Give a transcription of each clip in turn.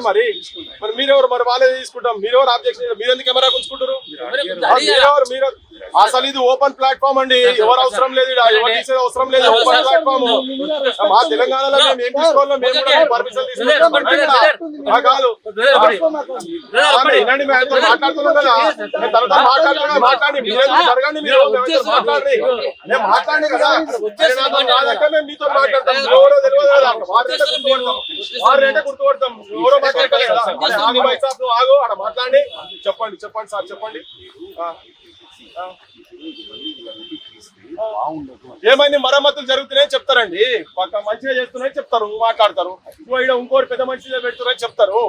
మీరెవరు మరి మీరెవరు మరి వాళ్ళే తీసుకుంటాం. మీరెవరు ఆబ్జెక్షన్ మీరు ఎందుకు కెమెరా ఉంచుకుంటారు? మీరు అసలు ఇది ఓపెన్ ప్లాట్ఫామ్ అండి. ఎవరు అవసరం లేదు, ఎవరు తీసేది అవసరం లేదు. ఓపెన్ ప్లాట్ఫామ్ మా తెలంగాణలో మేము ఏం తీసుకోవాలో మేము కూడా పర్మిషన్ తీసుకుంటాం కాదు. వినండి, మేము మాట్లాడుతున్నాం కదా, తర్వాత మాట్లాడి మీరేదో జరగండి, మీరు మాట్లాడండి. మేము మాట్లాడి కదా కాదంటే మేము మీతో మాట్లాడతాం. ఎవరో తెలియదు కదా, వారంటే గుర్తుపడతాం. ఎవరో మాట్లాడతారు కదా. నువ్వు ఆగు, అక్కడ మాట్లాడి చెప్పండి సార్ చెప్పండి. ఏమైంది మరమ్మతులు జరుగుతున్నాయని చెప్తారండి, మంచిగా చేస్తున్నాయని చెప్తారు, మాట్లాడతారు. ఇంకోటి పెద్ద మంచిగా పెడుతున్నారని చెప్తారు.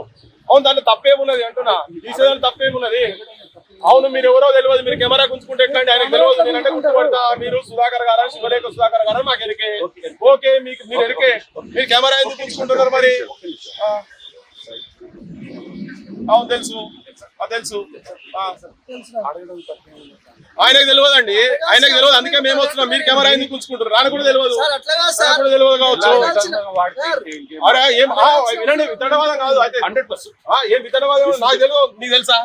అవును, దాంట్లో తప్పేమున్నది అంటున్నా, తీసేదాన్ని తప్పేమున్నది? అవును, మీరు ఎవరో తెలియదు, మీరు కెమెరా గుంచుకుంటే ఎక్కండి, ఆయనకు తెలియదు, నేనంటే గుర్తుపడతా. మీరు సుధాకర్ గారా, శివలేఖ సుధాకర్ గారా మాకు ఎరికే. ఓకే, మీరు ఎరికే, మీరు కెమెరా ఎందుకు గుంచుకుంటున్నారు మరి? అవును తెలుసు. ఆయనకు తెలియదండి, ఆయనకు తెలియదు, అందుకే మేము వస్తున్నాం. మీరు కెమెరా ఎందుకు ఉంచుకుంటారు? రాని కూడా తెలియదు కావచ్చు. అరే ఏం వినండి, విత్తనవాదం కాదు అయితే 100%. ఏం విత్తనవాదం నాకు తెలియదు, నీకు తెలుసా?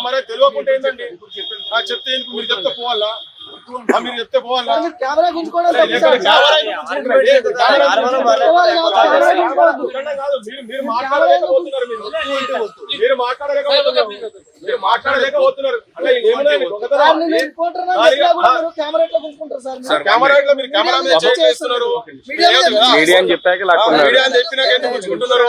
మరి తెలియకుంటే ఏంటండి? చెప్తే మీరు చెప్తే పోవాలా? మీరు చెప్తే పోవాలా? మీరు మాట్లాడలేకపోతున్నారు అంటే కెమెరా మీరు కెమెరా మీద చేస్తున్నారు. మీడియా అని చెప్పాక మీడియా అని చెప్పినాక ఎందుకు ఉంచుకుంటున్నారు?